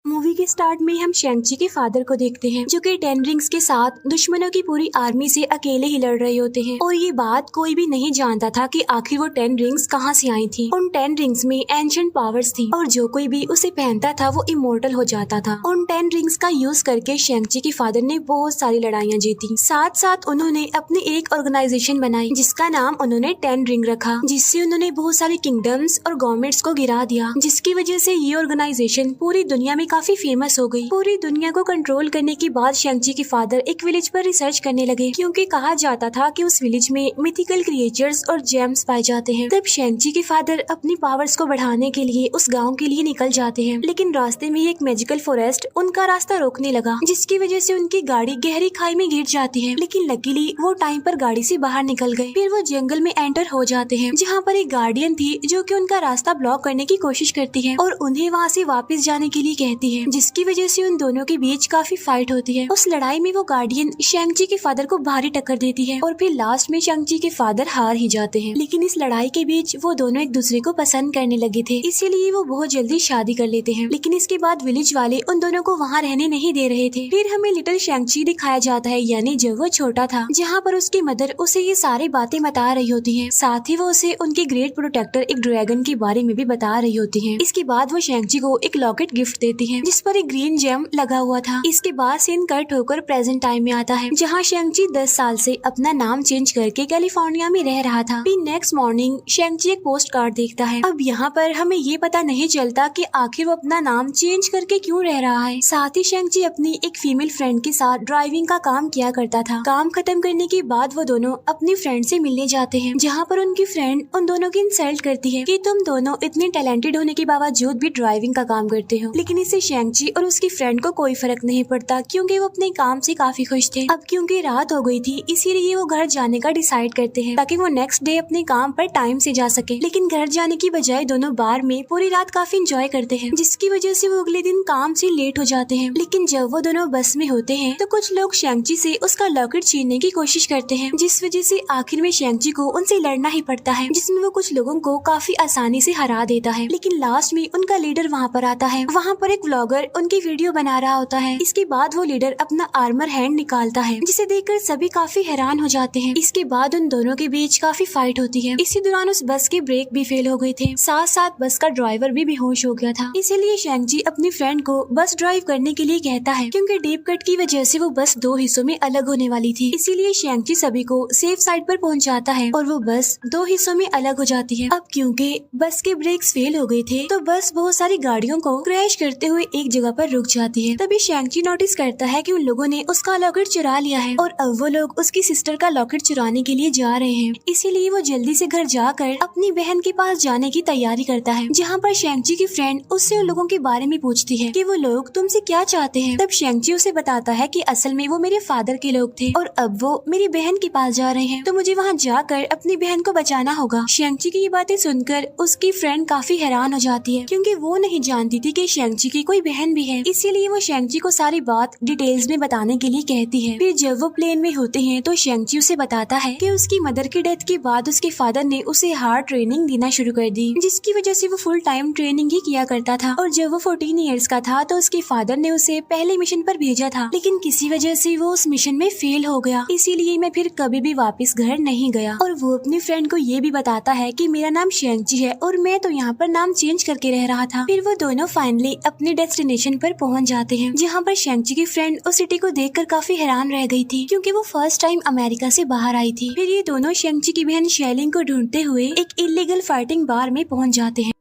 Movie के start में हम शेंग-ची के फादर को देखते हैं जो कि 10 रिंग्स के साथ दुश्मनों की पूरी आर्मी से अकेले ही लड़ रहे होते हैं और ये बात कोई भी नहीं जानता था कि आखिर वो 10 रिंग्स कहाँ से आई थी। उन 10 रिंग्स में एंशिएंट पावर्स थी और जो कोई भी उसे पहनता था वो इमोर्टल हो जाता था। उन 10 रिंग्स का यूज करके शेंग-ची के फादर ने बहुत सारी लड़ाइयाँ जीती। साथ साथ उन्होंने अपनी एक ऑर्गेनाइजेशन बनाई जिसका नाम उन्होंने 10 रिंग रखा, जिससे उन्होंने बहुत सारे किंगडम्स और गवर्नमेंट्स को गिरा दिया, जिसकी वजह से ये ऑर्गेनाइजेशन पूरी दुनिया में काफी फेमस हो गई। पूरी दुनिया को कंट्रोल करने के बाद शेंग-ची के फादर एक विलेज पर रिसर्च करने लगे क्योंकि कहा जाता था कि उस विलेज में मिथिकल क्रिएचर्स और जेम्स पाए जाते हैं। तब शेंग-ची के फादर अपनी पावर्स को बढ़ाने के लिए उस गांव के लिए निकल जाते हैं, लेकिन रास्ते में ही एक मैजिकल फॉरेस्ट उनका रास्ता रोकने लगा, जिसकी वजह से उनकी गाड़ी गहरी खाई में गिर जाती है। लेकिन लकीली वो टाइम पर गाड़ी से बाहर निकल गए। फिर वो जंगल में एंटर हो जाते हैं जहाँ पर एक गार्डियन थी जो कि उनका रास्ता ब्लॉक करने की कोशिश करती है और उन्हें वहाँ से वापस जाने के लिए कहती है, जिसकी वजह से उन दोनों के बीच काफी फाइट होती है। उस लड़ाई में वो गार्डियन शेंग-ची के फादर को भारी टक्कर देती है और फिर लास्ट में शेंग-ची के फादर हार ही जाते हैं। लेकिन इस लड़ाई के बीच वो दोनों एक दूसरे को पसंद करने लगे थे, इसीलिए वो बहुत जल्दी शादी कर लेते हैं। लेकिन इसके बाद विलेज वाले उन दोनों को वहाँ रहने नहीं दे रहे थे। फिर हमें लिटिल शेंग-ची दिखाया जाता है, यानी जब वो छोटा था, जहाँ पर उसकी मदर उसे ये सारी बातें बता रही होती है। साथ ही वो उसे उनके ग्रेट प्रोटेक्टर एक ड्रैगन के बारे में भी बता रही होती है। इसके बाद वो शेंग-ची को एक लॉकेट गिफ्ट देती है जिस पर एक ग्रीन जेम लगा हुआ था। इसके बाद सीन कट होकर प्रेजेंट टाइम में आता है जहाँ शेंग-ची 10 साल से अपना नाम चेंज करके कैलिफोर्निया में रह रहा था। फिर नेक्स्ट मॉर्निंग शेंग-ची एक पोस्ट कार्ड देखता है। अब यहाँ पर हमें ये पता नहीं चलता कि आखिर वो अपना नाम चेंज करके क्यों रह रहा है। साथ ही शेंग-ची अपनी एक फीमेल फ्रेंड के साथ ड्राइविंग का काम किया करता था। काम खत्म करने के बाद वो दोनों अपनी फ्रेंड से मिलने जाते हैं, जहाँ पर उनकी फ्रेंड उन दोनों की इंसल्ट करती है कि तुम दोनों इतने टैलेंटेड होने के बावजूद भी ड्राइविंग का काम करते हो। लेकिन इससे शेंग-ची और उसकी फ्रेंड को कोई फर्क नहीं पड़ता क्योंकि वो अपने काम से काफी खुश थे। अब क्योंकि रात हो गई थी इसीलिए वो घर जाने का डिसाइड करते हैं ताकि वो नेक्स्ट डे अपने काम पर टाइम से जा सके। लेकिन घर जाने की बजाय दोनों बार में पूरी रात काफी एंजॉय करते हैं, जिसकी वजह से वो अगले दिन काम से लेट हो जाते हैं। लेकिन जब वो दोनों बस में होते हैं तो कुछ लोग शेंग-ची से उसका लॉकेट छीनने की कोशिश करते हैं, जिस वजह से आखिर में शेंग-ची को उनसे लड़ना ही पड़ता है, जिसमें वो कुछ लोगों को काफी आसानी से हरा देता है। लेकिन लास्ट में उनका लीडर वहाँ पर आता है। वहाँ पर एक व्लॉगर उनकी वीडियो बना रहा होता है। इसके बाद वो लीडर अपना आर्मर हैंड निकालता है, जिसे देखकर सभी काफी हैरान हो जाते हैं। इसके बाद उन दोनों के बीच काफी फाइट होती है। इसी दौरान उस बस के ब्रेक भी फेल हो गए थे, साथ साथ बस का ड्राइवर भी बेहोश हो गया था। इसीलिए शेंग-ची अपनी फ्रेंड को बस ड्राइव करने के लिए कहता है क्योंकि डीप कट की वजह से वो बस 2 हिस्सों में अलग होने वाली थी। इसीलिए शेंग-ची सभी को सेफ साइड पर पहुंचाता है और वो बस 2 हिस्सों में अलग हो जाती है। अब क्योंकि बस के ब्रेक्स फेल हो गए थे तो बस बहुत सारी गाड़ियों को क्रैश करते हुए एक जगह पर रुक जाती है। तभी शेंग-ची नोटिस करता है कि उन लोगों ने उसका लॉकेट चुरा लिया है और अब वो लोग उसकी सिस्टर का लॉकेट चुराने के लिए जा रहे हैं। इसीलिए वो जल्दी से घर जाकर अपनी बहन के पास जाने की तैयारी करता है, जहाँ पर शेंग-ची की फ्रेंड उससे उन लोगों के बारे में पूछती है कि वो लोग तुमसे क्या चाहते हैं। तब शेंग-ची उसे बताता है कि असल में वो मेरे फादर के लोग थे और अब वो मेरी बहन के पास जा रहे हैं, तो मुझे वहाँ जाकर अपनी बहन को बचाना होगा। शेंग-ची की ये बातें सुनकर उसकी फ्रेंड काफी हैरान हो जाती है क्योंकि वो नहीं जानती थी कि शेंग-ची की कोई बहन भी है। इसीलिए वो शेंग-ची को सारी बात डिटेल्स में बताने के लिए कहती है। फिर जब वो प्लेन में होते हैं तो शेंग-ची उसे बताता है कि उसकी मदर की डेथ के बाद उसके फादर ने उसे हार्ड ट्रेनिंग देना शुरू कर दी, जिसकी वजह से वो फुल टाइम ट्रेनिंग ही किया करता था। और जब वो 14 इयर्स का था तो उसके फादर ने उसे पहले मिशन पर भेजा था, लेकिन किसी वजह से वो उस मिशन में फेल हो गया। इसीलिए मैं फिर कभी भी वापस घर नहीं गया। और वो अपनी फ्रेंड को ये भी बताता है कि मेरा नाम शेंग-ची है और मैं तो यहाँ पर नाम चेंज करके रह रहा था। फिर वो दोनों फाइनली अपने डेस्टिनेशन पर पहुँच जाते हैं, जहाँ पर शेंग-ची की फ्रेंड उस सिटी को देखकर काफी हैरान रह गई थी क्योंकि वो फर्स्ट टाइम अमेरिका से बाहर आई थी। फिर ये दोनों शेंग-ची की बहन शेलिंग को ढूंढते हुए एक इलीगल फाइटिंग बार में पहुंच जाते हैं।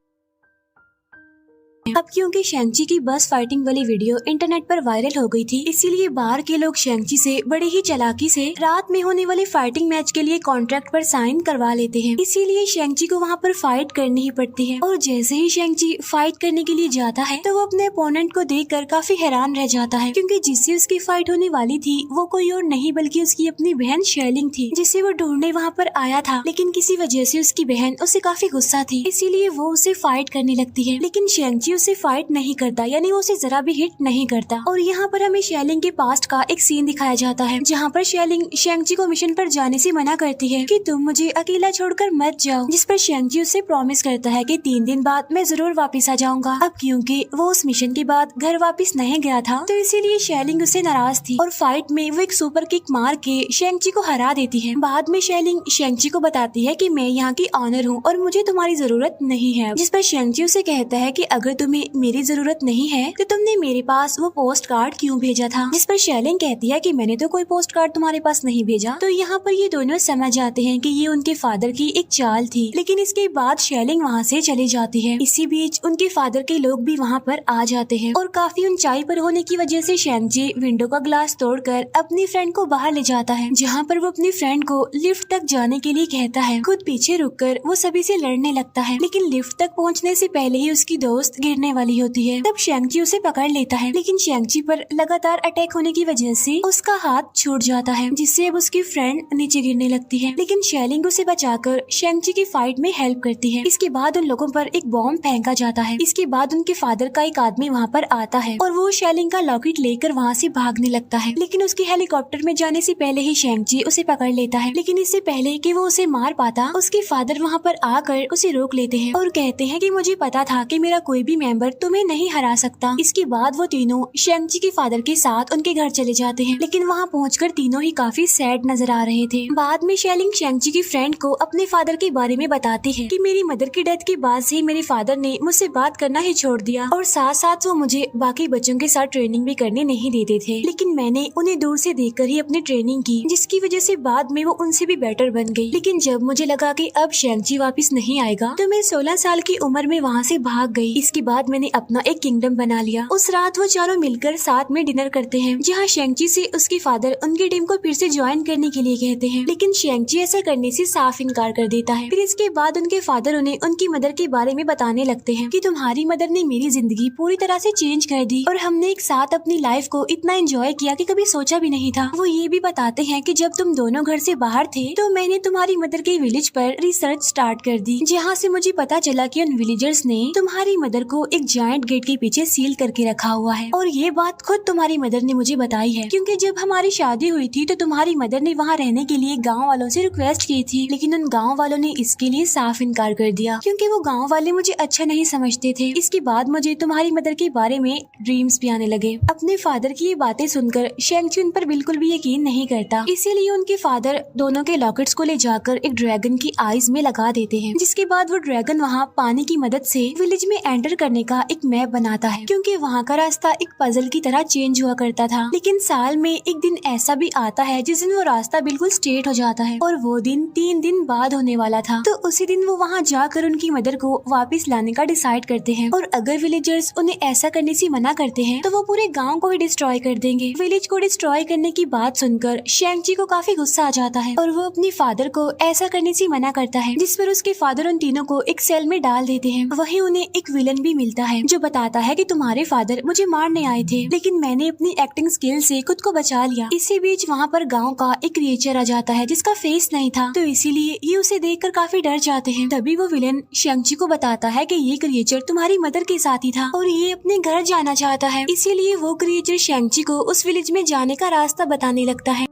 अब क्योंकि शेंग-ची की बस फाइटिंग वाली वीडियो इंटरनेट पर वायरल हो गई थी, इसीलिए बाहर के लोग शेंग-ची से बड़ी ही चालाकी से रात में होने वाले फाइटिंग मैच के लिए कॉन्ट्रैक्ट पर साइन करवा लेते हैं। इसीलिए शेंग-ची को वहाँ पर फाइट करनी ही पड़ती है। और जैसे ही शेंग-ची फाइट करने के लिए जाता है तो वो अपने अपोनेंट को देखकर काफी हैरान रह जाता है क्योंकि जिससे उसकी फाइट होने वाली थी वो कोई और नहीं बल्कि उसकी अपनी बहन शेलिंग थी, जिसे वो ढूंढने वहाँ पर आया था। लेकिन किसी वजह से उसकी बहन उससे काफी गुस्सा थी, इसीलिए वो उसे फाइट करने लगती है। लेकिन शेंग-ची शेंगची उससे फाइट नहीं करता, यानी वो उसे जरा भी हिट नहीं करता। और यहाँ पर हमें शेलिंग के पास्ट का एक सीन दिखाया जाता है, जहाँ पर शेलिंग शेंगची को मिशन पर जाने से मना करती है कि तुम मुझे अकेला छोड़कर मत जाओ, जिस पर शेंगची उससे प्रॉमिस करता है कि 3 दिन बाद मैं जरूर वापस आ जाऊंगा। अब क्योंकि वो उस मिशन के बाद घर वापस नहीं गया था, तो इसीलिए शेलिंग उससे नाराज थी और फाइट में वो एक सुपर किक मार के शेंगची को हरा देती है। बाद में शेलिंग शेंगची को बताती है कि मैं यहाँ की ऑनर हूँ और मुझे तुम्हारी जरूरत नहीं है, जिस पर शेंगची उसे कहता है कि अगर तुम्हें मेरी जरूरत नहीं है तो तुमने मेरे पास वो पोस्ट कार्ड क्यों भेजा था, जिस पर शेलिंग कहती है कि मैंने तो कोई पोस्ट कार्ड तुम्हारे पास नहीं भेजा। तो यहाँ पर ये दोनों समझ जाते हैं कि ये उनके फादर की एक चाल थी, लेकिन इसके बाद शेलिंग वहाँ से चली जाती है। इसी बीच उनके फादर के लोग भी वहाँ पर आ जाते हैं और काफी ऊंचाई पर होने की वजह से शेंगची विंडो का ग्लास तोड़कर अपनी फ्रेंड को बाहर ले जाता है, जहाँ पर वो अपनी फ्रेंड को लिफ्ट तक जाने के लिए कहता है। खुद पीछे रुककर वो सभी से लड़ने लगता है, लेकिन लिफ्ट तक पहुँचने से पहले ही उसकी दोस्त गिरने वाली होती है। तब शेंगची उसे पकड़ लेता है, लेकिन शेंगची पर लगातार अटैक होने की वजह से उसका हाथ छूट जाता है, जिससे अब उसकी फ्रेंड नीचे गिरने लगती है। लेकिन शेलिंग उसे बचाकर शेंगची की फाइट में हेल्प करती है। इसके बाद उन लोगों पर एक बॉम्ब फेंका जाता है। इसके बाद उनके फादर का एक आदमी वहाँ पर आता है और वो शेलिंग का लॉकेट लेकर वहाँ से भागने लगता है, लेकिन उसके हेलीकॉप्टर में जाने से पहले ही शेंगची उसे पकड़ लेता है। लेकिन इससे पहले कि वो उसे मार पाता, उसके फादर वहाँ पर आकर उसे रोक लेते हैं और कहते हैं कि मुझे पता था कि मेरा कोई भी मेंबर तुम्हें नहीं हरा सकता। इसके बाद वो तीनों शेंगची के फादर के साथ उनके घर चले जाते हैं, लेकिन वहाँ पहुंचकर तीनों ही काफी सैड नजर आ रहे थे। बाद में शेलिंग शेंगची की फ्रेंड को अपने फादर के बारे में बताती है कि मेरी मदर की डेथ के बाद से मेरे फादर ने मुझसे बात करना ही छोड़ दिया और साथ साथ वो मुझे बाकी बच्चों के साथ ट्रेनिंग भी करने नहीं देते थे, लेकिन मैंने उन्हें दूर से देखकर ही अपनी ट्रेनिंग की, जिसकी वजह से बाद में वो उनसे भी बेटर बन गई। लेकिन जब मुझे लगा कि अब शेंगची वापस नहीं आएगा, तो मैं 16 साल की उम्र में वहाँ से भाग गई। इसके बाद मैंने अपना एक किंगडम बना लिया। उस रात वो चारों मिलकर साथ में डिनर करते हैं, जहाँ शेंगची से उसके फादर उनकी टीम को फिर से ज्वाइन करने के लिए कहते हैं, लेकिन शेंगची ऐसा करने से साफ इनकार कर देता है। फिर इसके बाद उनके फादर उन्हें उनकी मदर के बारे में बताने लगते हैं कि तुम्हारी मदर ने मेरी जिंदगी पूरी तरह से चेंज कर दी और हमने एक साथ अपनी लाइफ को इतना एंजॉय किया कि कभी सोचा भी नहीं था। वो ये भी बताते हैं कि जब तुम दोनों घर से बाहर थे तो मैंने तुम्हारी मदर के विलेज पर रिसर्च स्टार्ट कर दी, जहाँ से मुझे पता चला कि उन विलेजर्स ने तुम्हारी मदर को एक जायंट गेट के पीछे सील करके रखा हुआ है। और ये बात खुद तुम्हारी मदर ने मुझे बताई है, क्योंकि जब हमारी शादी हुई थी तो तुम्हारी मदर ने वहाँ रहने के लिए गाँव वालों से रिक्वेस्ट की थी, लेकिन उन गाँव वालों ने इसके लिए साफ इनकार कर दिया, क्योंकि वो गाँव वाले मुझे अच्छा नहीं समझते थे। इसके बाद मुझे तुम्हारी मदर के बारे में ड्रीम्स भी आने लगे। अपने फादर की ये बातें सुनकर शेंगची उन पर बिल्कुल भी यकीन नहीं करता, इसीलिए उनके फादर दोनों के लॉकेट्स को ले जाकर एक ड्रैगन की आईज में लगा देते हैं, जिसके बाद वो ड्रैगन वहाँ पानी की मदद से विलेज में एंटर करने का एक मैप बनाता है, क्योंकि वहाँ का रास्ता एक पजल की तरह चेंज हुआ करता था। लेकिन साल में एक दिन ऐसा भी आता है जिस दिन वो रास्ता बिल्कुल स्ट्रेट हो जाता है, और वो दिन 3 दिन बाद होने वाला था। तो उसी दिन वो वहाँ जाकर उनकी मदर को वापस लाने का डिसाइड करते हैं, और अगर विलेजर्स उन्हें ऐसा करने से मना करते हैं तो वो पूरे गाँव को ही डिस्ट्रॉय कर देंगे। विलेज को डिस्ट्रॉय करने की बात सुनकर शेंगची को काफी गुस्सा आ जाता है और वो अपने फादर को ऐसा करने से मना करता है, जिस पर उसके फादर उन तीनों को एक सेल में डाल देते हैं। वहीं उन्हें एक विलन भी मिलता है जो बताता है कि तुम्हारे फादर मुझे मारने आए थे, लेकिन मैंने अपनी एक्टिंग स्किल से खुद को बचा लिया। इसी बीच वहाँ पर गांव का एक क्रिएचर आ जाता है जिसका फेस नहीं था, तो इसीलिए ये उसे देखकर काफी डर जाते हैं। तभी वो विलन शेंगची को बताता है कि ये क्रिएचर तुम्हारी मदर के साथ ही था और ये अपने घर जाना चाहता है, इसीलिए वो क्रिएचर शेंगची को उस विलेज में जाने का रास्ता बताने लगता है।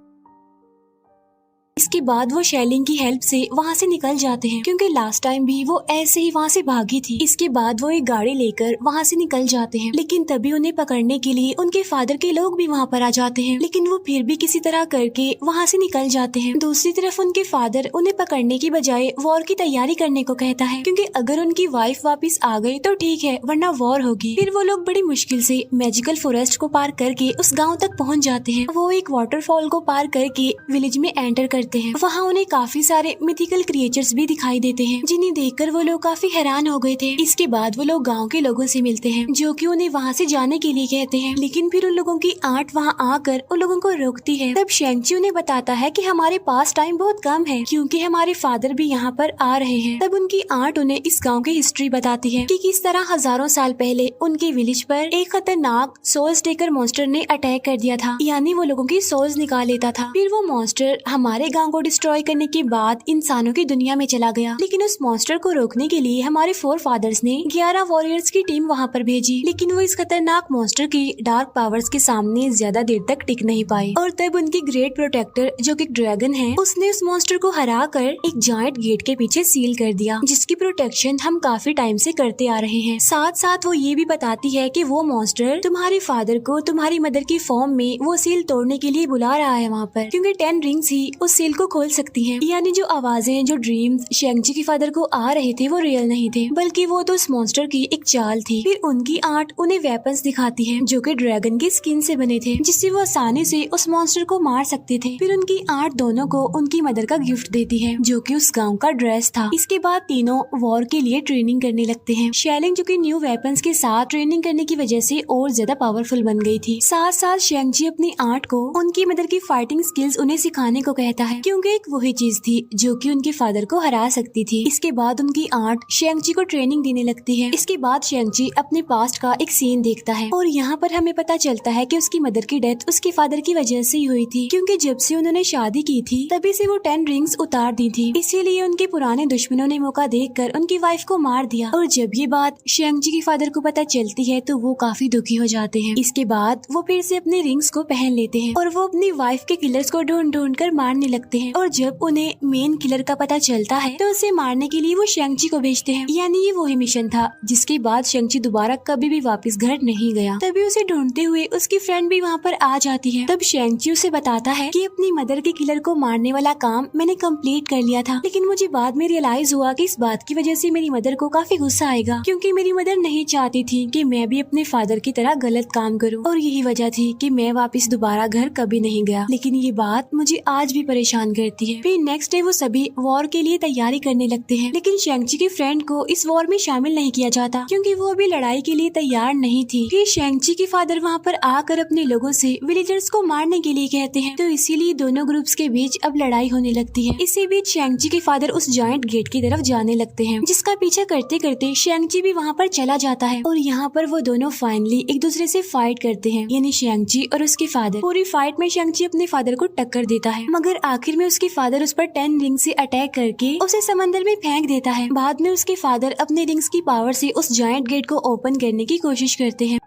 इसके बाद वो शेलिंग की हेल्प से वहाँ से निकल जाते हैं, क्योंकि लास्ट टाइम भी वो ऐसे ही वहाँ से भागी थी। इसके बाद वो एक गाड़ी लेकर वहाँ से निकल जाते हैं, लेकिन तभी उन्हें पकड़ने के लिए उनके फादर के लोग भी वहाँ पर आ जाते हैं, लेकिन वो फिर भी किसी तरह करके वहाँ से निकल जाते हैं। दूसरी तरफ उनके फादर उन्हें पकड़ने की बजाय वॉर की तैयारी करने को कहता है, क्योंकि अगर उनकी वाइफ वापस आ गई तो ठीक है, वरना वॉर होगी। फिर वो लोग बड़ी मुश्किल से मैजिकल फॉरेस्ट को पार करके उस गाँव तक पहुँच जाते हैं। वो एक वाटरफॉल को पार करके विलेज में एंटर करते हैं। वहाँ उन्हें काफी सारे मिथिकल क्रिएचर्स भी दिखाई देते हैं, जिन्हें देखकर वो लोग काफी हैरान हो गए थे। इसके बाद वो लोग गांव के लोगों से मिलते हैं, जो कि उन्हें वहाँ से जाने के लिए कहते हैं, लेकिन फिर उन लोगों की आंट वहाँ आकर उन लोगों को रोकती है। तब शेंगची उन्हें बताता है कि हमारे पास टाइम बहुत कम है, क्योंकि हमारे फादर भी यहाँ पर आ रहे हैं। तब उनकी आंट उन्हें इस गाँव की हिस्ट्री बताती है कि किस तरह हजारों साल पहले उनके विलेज पर एक खतरनाक सोल्स टेकर मॉन्स्टर ने अटैक कर दिया था, यानी वो लोगों की सोल्स निकाल लेता था। फिर वो मॉन्स्टर हमारे गांव को डिस्ट्रॉय करने के बाद इंसानों की दुनिया में चला गया। लेकिन उस मॉन्स्टर को रोकने के लिए हमारे 4 फादर्स ने 11 वॉरियर्स की टीम वहाँ पर भेजी, लेकिन वो इस खतरनाक मॉन्स्टर की डार्क पावर्स के सामने ज्यादा देर तक टिक नहीं पाए। और तब उनकी ग्रेट प्रोटेक्टर जो कि ड्रैगन है, उसने उस मॉन्स्टर को हरा कर एक जायंट गेट के पीछे सील कर दिया, जिसकी प्रोटेक्शन हम काफी टाइम से करते आ रहे हैं। साथ साथ वो ये भी बताती है कि वो मॉन्स्टर तुम्हारे फादर को तुम्हारी मदर की फॉर्म में वो सील तोड़ने के लिए बुला रहा है वहाँ पर, क्योंकि 10 रिंग्स ही उस सील को खोल सकती हैं। यानी जो आवाजें, जो ड्रीम्स शेंगची के फादर को आ रहे थे वो रियल नहीं थे, बल्कि वो तो उस मॉन्स्टर की एक चाल थी। फिर उनकी आर्ट उन्हें वेपन्स दिखाती है जो कि ड्रैगन की स्किन से बने थे, जिससे वो आसानी से उस मॉन्स्टर को मार सकते थे। फिर उनकी आर्ट दोनों को उनकी मदर का गिफ्ट देती है, जो कि उस गाँव का ड्रेस था। इसके बाद तीनों वॉर के लिए ट्रेनिंग करने लगते हैं। शेलिंग जो कि न्यू वेपन्स के साथ ट्रेनिंग करने की वजह से और ज्यादा पावरफुल बन गई थी। साथ साथ शेंगची अपनी आर्ट को उनकी मदर की फाइटिंग स्किल्स उन्हें सिखाने को कहता है, क्योंकि एक वही चीज थी जो कि उनके फादर को हरा सकती थी। इसके बाद उनकी आर्ट शेंगची को ट्रेनिंग देने लगती है। इसके बाद शेंगची अपने पास्ट का एक सीन देखता है और यहाँ पर हमें पता चलता है कि उसकी मदर की डेथ उसके फादर की वजह से ही हुई थी, क्योंकि जब से उन्होंने शादी की थी तभी से वो 10 रिंग्स उतार दी थी। इसीलिए उनके पुराने दुश्मनों ने मौका देखकर उनकी वाइफ को मार दिया। और जब ये बात शेंगची के फादर को पता चलती है तो वो काफी दुखी हो जाते हैं। इसके बाद वो फिर से अपने रिंग्स को पहन लेते हैं और वो अपनी वाइफ के किलर्स को ढूंढ ढूंढ कर मारने लगते हैं। और जब उन्हें मेन किलर का पता चलता है तो उसे मारने के लिए वो शेंगची को भेजते हैं। यानी ये वही मिशन था जिसके बाद शेंगची दोबारा कभी भी वापस घर नहीं गया। तभी उसे ढूंढते हुए उसकी फ्रेंड भी वहाँ पर आ जाती है। तब शेंगची उसे बताता है कि अपनी मदर के किलर को मारने वाला काम मैंने कंप्लीट कर लिया था, लेकिन मुझे बाद में रियलाइज हुआ कि इस बात की वजह से मेरी मदर को काफी गुस्सा आएगा, क्योंकि मेरी मदर नहीं चाहती थी कि मैं भी अपने फादर की तरह गलत काम करूं, और यही वजह थी कि मैं वापस दोबारा घर कभी नहीं गया। लेकिन ये बात मुझे आज भी परेशान करती है। फिर नेक्स्ट डे वो सभी वॉर के लिए तैयारी करने लगते हैं, लेकिन शेंगची के फ्रेंड को इस वॉर में शामिल नहीं किया जाता, क्योंकि वो अभी लड़ाई के लिए तैयार नहीं थी। फिर शेंगची के फादर वहाँ पर आकर अपने लोगों से विलेजर्स को मारने के लिए कहते हैं, तो इसीलिए दोनों ग्रुप्स के बीच अब लड़ाई होने लगती है। इसी बीच शेंगची के फादर उस जायंट गेट की तरफ जाने लगते हैं, जिसका पीछा करते करते शेंगची भी वहाँ पर चला जाता है। और यहाँ पर वो दोनों फाइनली एक दूसरे से फाइट करते हैं, यानी शेंगची और उसके फादर। पूरी फाइट में शेंगची अपने फादर को टक्कर देता है, मगर आखिर में उसके फादर उस पर 10 रिंग से अटैक करके उसे समंदर में फेंक देता है। बाद में उसके फादर अपने रिंग्स की पावर से उस जायंट गेट को ओपन करने की कोशिश करते हैं।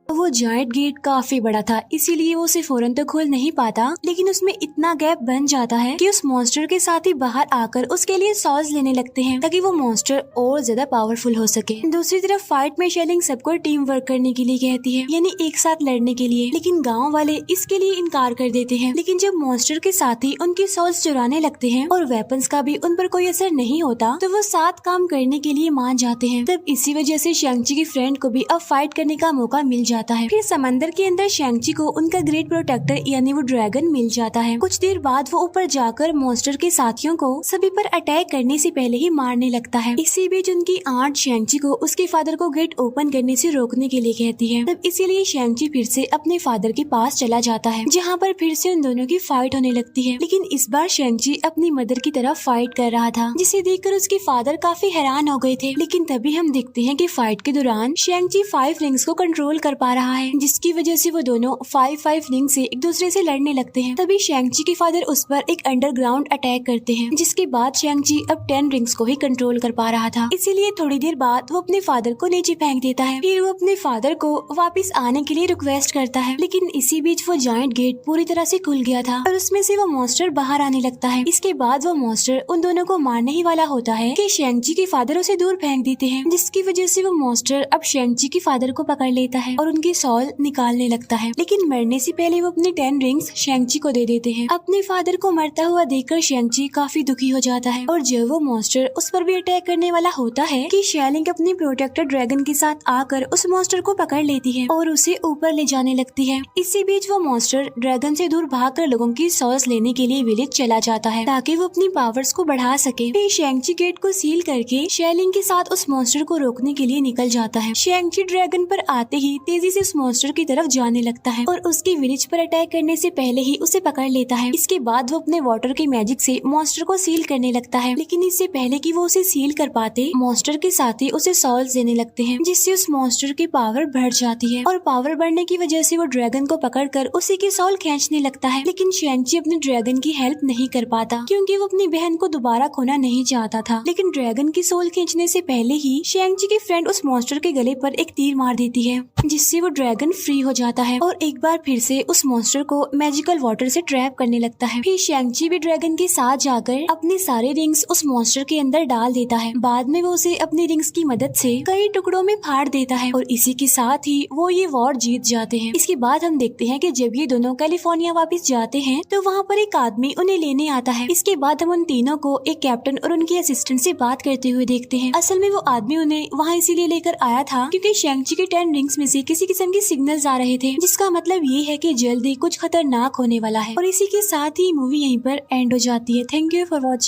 वो जायंट गेट काफी बड़ा था, इसीलिए वो उसे फौरन तो खोल नहीं पाता, लेकिन उसमें इतना गैप बन जाता है कि उस मॉन्स्टर के साथ ही बाहर आकर उसके लिए सॉस लेने लगते हैं, ताकि वो मॉन्स्टर और ज्यादा पावरफुल हो सके। दूसरी तरफ फाइट में शेलिंग सबको टीम वर्क करने के लिए कहती है, यानी एक साथ लड़ने के लिए, लेकिन गाँव वाले इसके लिए इनकार कर देते हैं। लेकिन जब मॉन्स्टर के साथी उनकी सॉस चुराने लगते हैं और वेपन्स का भी उन पर कोई असर नहीं होता, तो वो साथ काम करने के लिए मान जाते हैं। तब इसी वजह से शेंगची की फ्रेंड को भी अब फाइट करने का मौका मिल जाता है। फिर समंदर के अंदर शेंगची को उनका ग्रेट प्रोटेक्टर यानी वो ड्रैगन मिल जाता है। कुछ देर बाद वो ऊपर जाकर मॉन्स्टर के साथियों को सभी पर अटैक करने से पहले ही मारने लगता है। इसी बीच उनकी आंट शेंगची को उसके फादर को गेट ओपन करने से रोकने के लिए कहती है। तब इसीलिए शेंगची फिर से अपने फादर के पास चला जाता है, जहाँ पर फिर से उन दोनों की फाइट होने लगती है। लेकिन इस बार शेंगची अपनी मदर की तरफ फाइट कर रहा था, जिसे देखकर उसके फादर काफी हैरान हो गए थे। लेकिन तभी हम देखते हैं कि फाइट के दौरान शेंगची 5 रिंग्स को कंट्रोल कर पा रहा है, जिसकी वजह से वो दोनों 5 रिंग से एक दूसरे से लड़ने लगते हैं। तभी शेंगची के फादर उस पर एक अंडरग्राउंड अटैक करते हैं, जिसके बाद शेंगची अब 10 रिंग्स को ही कंट्रोल कर पा रहा था। इसीलिए थोड़ी देर बाद वो अपने फादर को नीचे फेंक देता है। फिर वो अपने फादर को वापस आने के लिए रिक्वेस्ट करता है, लेकिन इसी बीच वो जायंट गेट पूरी तरह से खुल गया था और उसमें से वो मॉन्स्टर बाहर आने लगता है। इसके बाद वो मॉन्स्टर उन दोनों को मारने ही वाला होता है कि शेंगची के फादर उसे दूर फेंक देते हैं, जिसकी वजह से वो मॉन्स्टर अब शेंगची के फादर को पकड़ लेता है और उनकी सॉल निकालने लगता है। लेकिन मरने से पहले वो अपने 10 रिंग्स शेंगची को दे देते हैं। अपने फादर को मरता हुआ देखकर शेंगची काफी दुखी हो जाता है और जब वो मॉन्स्टर उस पर भी अटैक करने वाला होता है कि शेलिंग अपनी प्रोटेक्टर ड्रैगन के साथ आकर उस मॉन्स्टर को पकड़ लेती है और उसे ऊपर ले जाने लगती है। इसी बीच वो मॉन्स्टर ड्रैगन से दूर भागकर लोगों की सॉस लेने के लिए विलेज चला जाता है, ताकि वो अपनी पावर्स को बढ़ा सके। फिर शेंगची गेट को सील करके शेलिंग के साथ उस मॉन्स्टर को रोकने के लिए निकल जाता है। शेंगची ड्रैगन पर आते ही तेजी से उस मॉन्स्टर की तरफ जाने लगता है और उसके विलेज पर अटैक करने से पहले ही उसे पकड़ लेता है। इसके बाद वो अपने वाटर के मैजिक से मॉन्स्टर को सील करने लगता है, लेकिन इससे पहले कि वो उसे सील कर पाते, मॉन्स्टर के साथ ही उसे सॉल्स देने लगते हैं, जिससे उस मॉन्स्टर की पावर बढ़ जाती है और पावर बढ़ने की वजह से वो ड्रैगन को पकड़कर उसी की सॉल खींचने लगता है। लेकिन शेंची अपने ड्रैगन की हेल्प नहीं कर पाता क्योंकि वो अपनी बहन को दोबारा खोना नहीं चाहता था। लेकिन ड्रैगन की सोल खींचने से पहले ही शेंची की फ्रेंड उस मॉन्स्टर के गले पर एक तीर मार देती है, जिससे वो ड्रैगन फ्री हो जाता है और एक बार फिर से उस मॉन्स्टर को मैजिकल वाटर से ट्रैप करने लगता है। फिर शेंची भी ड्रैगन के साथ जाकर अपने सारे रिंग्स उस मॉन्स्टर के अंदर डाल देता है। बाद में वो उसे अपनी रिंग्स की मदद से कई टुकड़ों में फाड़ देता है और इसी के साथ ही वो ये वॉर जीत जाते हैं। इसके बाद हम देखते हैं कि जब ये दोनों कैलिफोर्निया वापस जाते हैं तो वहाँ पर एक आदमी उन्हें लेने आता है। इसके बाद हम उन तीनों को एक कैप्टन और उनकी असिस्टेंट से बात करते हुए देखते हैं। असल में वो आदमी उन्हें वहाँ इसीलिए लेकर आया था क्योंकि शेंची के 10 रिंग्स में से किसी किस्म के सिग्नल्स आ रहे थे, जिसका मतलब ये है कि जल्दी कुछ खतरनाक होने वाला है। और इसी के साथ ही मूवी यहीं पर एंड हो जाती है। Thank you for watching.